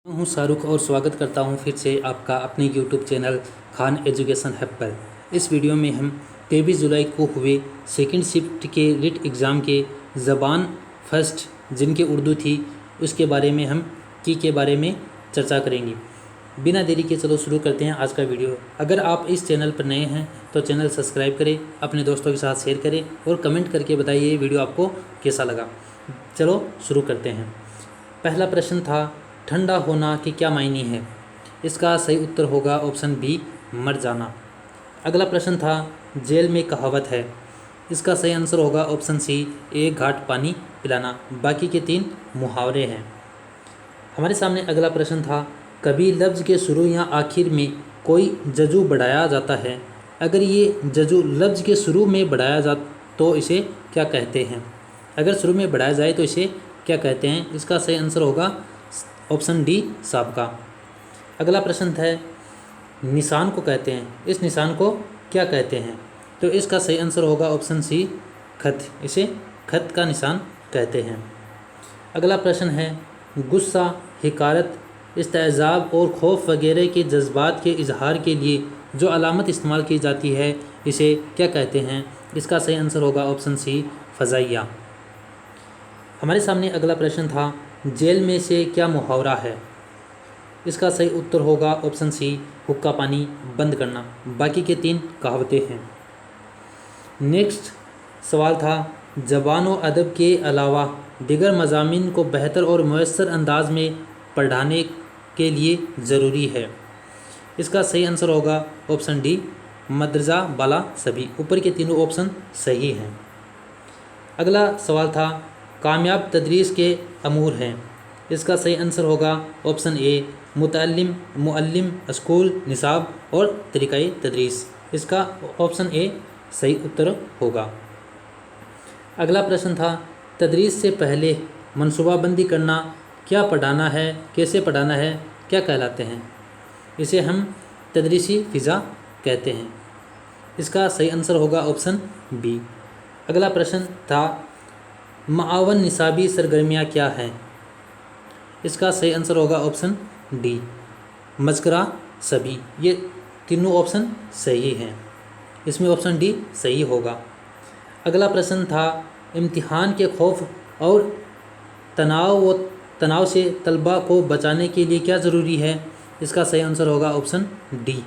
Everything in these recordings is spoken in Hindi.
मैं हूं शाहरुख और स्वागत करता हूं फिर से आपका अपने YouTube channel Khan education hub पर। इस वीडियो में हम 23 जुलाई को हुए सेकंड शिफ्ट के रिट एग्ज़ाम के ज़बान फर्स्ट जिनकी उर्दू थी उसके बारे में हम के बारे में चर्चा करेंगे। बिना देरी के चलो शुरू करते हैं आज का वीडियो। अगर आप इस चैनल पर नए हैं तो चैनल सब्सक्राइब करें, अपने दोस्तों के साथ शेयर करें और कमेंट करके बताइए ये वीडियो आपको कैसा लगा। चलो शुरू करते हैं। पहला प्रश्न था ठंडा होना के क्या मायने है। इसका सही उत्तर होगा ऑप्शन बी मर जाना। अगला प्रश्न था जेल में कहावत है। इसका सही आंसर होगा ऑप्शन सी एक घाट पानी पिलाना। बाकी के 3 मुहावरे हैं। हमारे सामने अगला प्रश्न था कभी लफ्ज़ के शुरू या आखिर में कोई जजू बढ़ाया जाता है। अगर ये जजू लफ्ज़ के शुरू में बढ़ाया जा तो इसे क्या कहते हैं। अगर शुरू में बढ़ाया जाए तो इसे क्या कहते हैं। इसका सही आंसर होगा ऑप्शन डी साबका। अगला प्रश्न है निशान को कहते हैं, इस निशान को क्या कहते हैं। तो इसका सही आंसर होगा ऑप्शन सी खत। इसे खत का निशान कहते हैं। अगला प्रश्न है गुस्सा, हिकारत, इस्तेज़ाब और खौफ वगैरह के जज्बात के इजहार के लिए जो अलामत इस्तेमाल की जाती है इसे क्या कहते हैं। इसका सही आंसर होगा ऑप्शन सी फ़ज़ाइया। हमारे सामने अगला प्रश्न था जेल में से क्या मुहावरा है। इसका सही उत्तर होगा ऑप्शन सी हुक्का पानी बंद करना। बाकी के 3 कहावतें हैं। नेक्स्ट सवाल था ज़बान व अदब के अलावा दिगर मज़ामीन को बेहतर और मुयस्सर अंदाज में पढ़ाने के लिए ज़रूरी है। इसका सही आंसर होगा ऑप्शन डी मदरजा बाला सभी। ऊपर के तीनों ऑप्शन सही हैं। अगला सवाल था कामयाब तदरीस के अमूर हैं। इसका सही आंसर होगा ऑप्शन ए मुतअल्लिम, मुअल्लिम, स्कूल, निसाब और तरीक़ाए तदरीस। इसका ऑप्शन ए सही उत्तर होगा। अगला प्रश्न था तदरीस से पहले मनसूबाबंदी करना, क्या पढ़ाना है, कैसे पढ़ाना है, क्या कहलाते हैं। इसे हम तदरीसी फ़िज़ा कहते हैं। इसका सही आंसर होगा ऑप्शन बी। अगला प्रश्न था मावन निसाबी सरगर्मियाँ क्या हैं। इसका सही आंसर होगा ऑप्शन डी मज़करा सभी। ये तीनों ऑप्शन सही हैं। इसमें ऑप्शन डी सही होगा। अगला प्रश्न था इम्तिहान के खौफ और तनाव से तलबा को बचाने के लिए क्या ज़रूरी है। इसका सही आंसर होगा ऑप्शन डी।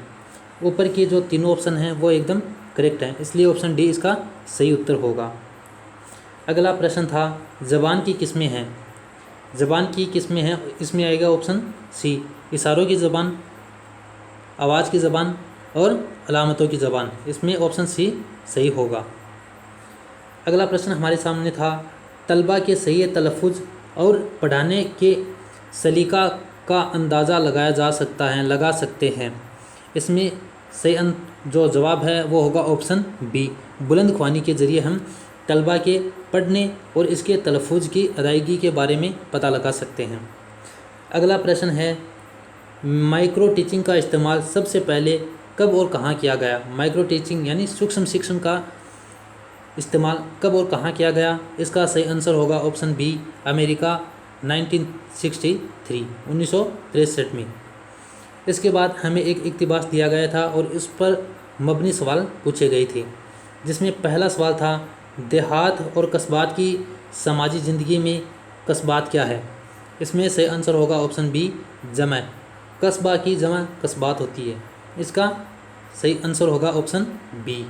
ऊपर की जो तीनों ऑप्शन हैं वो एकदम करेक्ट हैं, इसलिए ऑप्शन डी इसका सही उत्तर होगा। अगला प्रश्न था ज़बान की किस्में हैं। ज़बान की किस्में हैं, इसमें आएगा ऑप्शन सी इशारों की ज़बान, आवाज़ की ज़बान और अलामतों की ज़बान। इसमें ऑप्शन सी सही होगा। अगला प्रश्न हमारे सामने था तलबा के सही तलफ़ुज़ और पढ़ाने के सलीका का अंदाज़ा लगा सकते हैं। इसमें सही जो जवाब है वो होगा ऑप्शन बी बुलंद ख्वानी के ज़रिए हम तलबा के पढ़ने और इसके तलफ़ुज़ की अदायगी के बारे में पता लगा सकते हैं। अगला प्रश्न है माइक्रो टीचिंग का इस्तेमाल सबसे पहले कब और कहाँ किया गया। माइक्रो टीचिंग यानी सूक्ष्म शिक्षण का इस्तेमाल कब और कहाँ किया गया। इसका सही आंसर होगा ऑप्शन बी अमेरिका 1963 में। इसके बाद हमें एक इक़्तिबास दिया गया था और इस पर मबनी सवाल पूछे गए थे, जिसमें पहला सवाल था देहात और कस्बात की समाजी ज़िंदगी में कस्बात क्या है। इसमें सही आंसर होगा ऑप्शन बी जमा। कस्बा की जमा कस्बात होती है। इसका सही आंसर होगा ऑप्शन बी।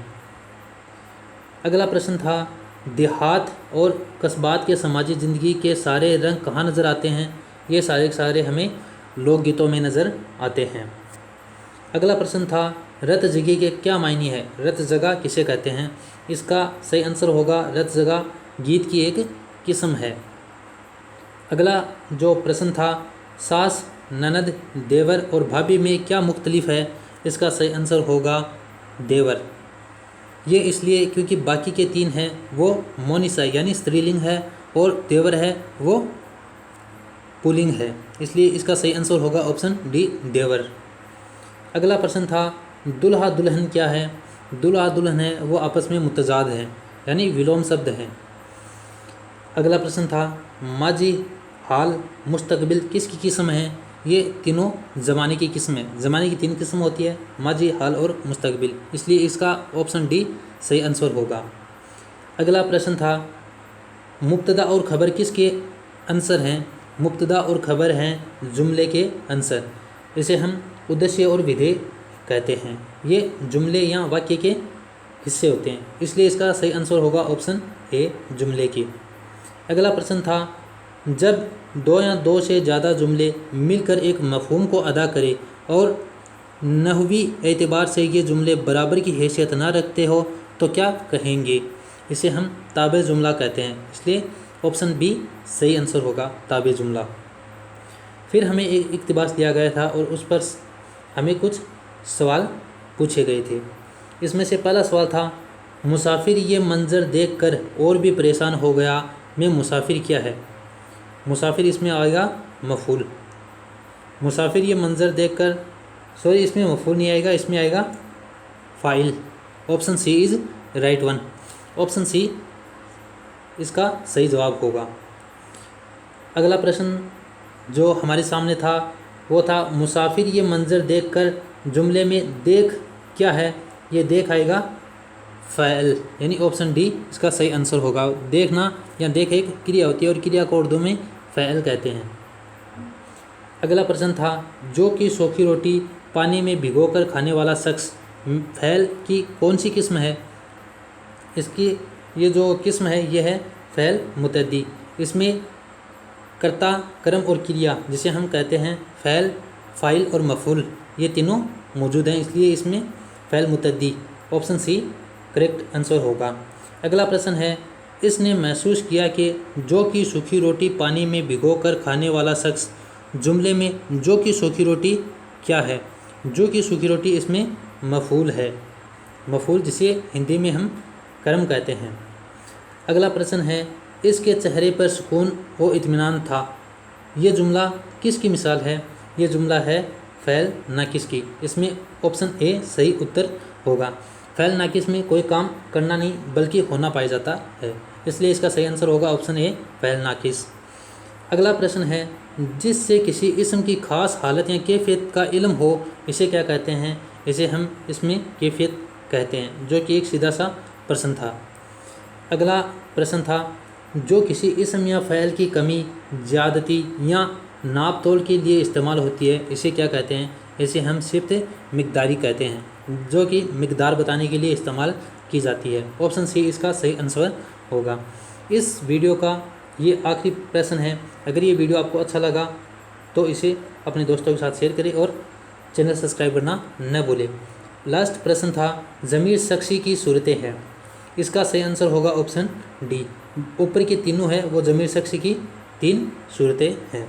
अगला प्रश्न था देहात और कस्बात के समाजी ज़िंदगी के सारे रंग कहाँ नज़र आते हैं। ये सारे के सारे हमें लोकगीतों में नज़र आते हैं। अगला प्रश्न था रत जगह के क्या मायने हैं। रत जगह किसे कहते हैं। इसका सही आंसर होगा रत जगह गीत की एक किस्म है। अगला जो प्रश्न था सास, ननद, देवर और भाभी में क्या मुख्तलिफ है। इसका सही आंसर होगा देवर। ये इसलिए क्योंकि बाकी के 3 हैं वो मोनिसा यानी स्त्रीलिंग है और देवर है वो पुल्लिंग है, इसलिए इसका सही आंसर होगा ऑप्शन डी देवर। अगला प्रश्न था दुल्हा दुल्हन क्या है। दुल्हा दुल्हन है वो आपस में मुतजाद हैं यानी विलोम शब्द हैं। अगला प्रश्न था माजी, हाल, मुस्तकबिल किसकी किस्म है। ये तीनों ज़माने की किस्म है। ज़माने की 3 किस्म होती है, माजी, हाल और मुस्तकबिल, इसलिए इसका ऑप्शन डी सही आंसर होगा। अगला प्रश्न था, मुब्तदा और खबर किसके आंसर हैं? मुब्तदा और खबर हैं जुमले के आंसर। इसे हम उद्देश्य और विधेय कहते हैं। ये जुमले या वाक्य के हिस्से होते हैं, इसलिए इसका सही आंसर होगा ऑप्शन ए, जुमले की। अगला प्रश्न था, जब 2 या 2 से ज़्यादा जुमले मिलकर एक मफहूम को अदा करें और नहवी एतबार से ये जुमले बराबर की हैसियत ना रखते हो तो क्या कहेंगे? इसे हम ताबे जुमला कहते हैं, इसलिए ऑप्शन बी सही आंसर होगा, ताबे जुमला। फिर हमें एक इक़्तिबास दिया गया था और उस पर हमें कुछ सवाल पूछे गए थे। इसमें से पहला सवाल था, मुसाफिर ये मंज़र देखकर और भी परेशान हो गया, मैं मुसाफिर क्या है? मुसाफिर इसमें आएगा मफूल। मुसाफिर ये मंज़र देखकर, सॉरी इसमें मफूल नहीं आएगा, इसमें आएगा file. Option C is right one. Option C इसका सही जवाब होगा। अगला प्रश्न जो हमारे सामने था वो था, मुसाफिर ये मंज़र देखकर, जुमले में देख क्या है? ये देख आएगा फ़ैल, यानी ऑप्शन डी इसका सही आंसर होगा। देखना या देख एक क्रिया होती है और क्रिया को उर्दू में फ़ैल कहते हैं। अगला प्रश्न था, जो कि सूखी रोटी पानी में भिगोकर खाने वाला शख्स, फ़ैल की कौन सी किस्म है? इसकी ये जो किस्म है ये है फ़ैल मुतअद्दी। इसमें कर्ता, कर्म और क्रिया जिसे हम कहते हैं फ़ैल, फ़ाइल और मफ़ूल, ये तीनों मौजूद हैं, इसलिए इसमें फ़ैल मुतअद्दी, ऑप्शन सी करेक्ट आंसर होगा। अगला प्रश्न है, इसने महसूस किया कि जो कि सूखी रोटी पानी में भिगोकर खाने वाला शख्स, जुमले में जो कि सूखी रोटी क्या है? जो कि सूखी रोटी इसमें मफ़ूल है, मफ़ूल जिसे हिंदी में हम कर्म कहते हैं। अगला प्रश्न है, इसके चेहरे पर सुकून व इत्मीनान था, ये जुमला किसकी मिसाल है? ये जुमला है फ़ैल नाकिस की, इसमें ऑप्शन ए सही उत्तर होगा। फ़ैल नाकिस में कोई काम करना नहीं बल्कि होना पाया जाता है, इसलिए इसका सही आंसर होगा ऑप्शन ए, फ़ैल नाकिस। अगला प्रश्न है, जिससे किसी इस्म की ख़ास हालत या कैफियत का इल्म हो, इसे क्या कहते हैं? इसे हम इसमें कैफियत कहते हैं, जो कि एक सीधा सा प्रश्न था। अगला प्रश्न था, जो किसी इस्म या फ़ैल की कमी, ज़्यादती या नाप तोल के लिए इस्तेमाल होती है, इसे क्या कहते हैं? इसे हम सिफ्त मिक़दारी कहते हैं, जो कि मिक़दार बताने के लिए इस्तेमाल की जाती है। ऑप्शन सी इसका सही आंसर होगा। इस वीडियो का ये आखिरी प्रश्न है। अगर ये वीडियो आपको अच्छा लगा तो इसे अपने दोस्तों के साथ शेयर करें और चैनल सब्सक्राइब करना न भूलें। लास्ट प्रश्न था, ज़मीर शख्सी की सूरतें हैं, इसका सही आंसर होगा ऑप्शन डी। ऊपर की तीनों है वो ज़मीर शख्सी की 3 सूरतें हैं।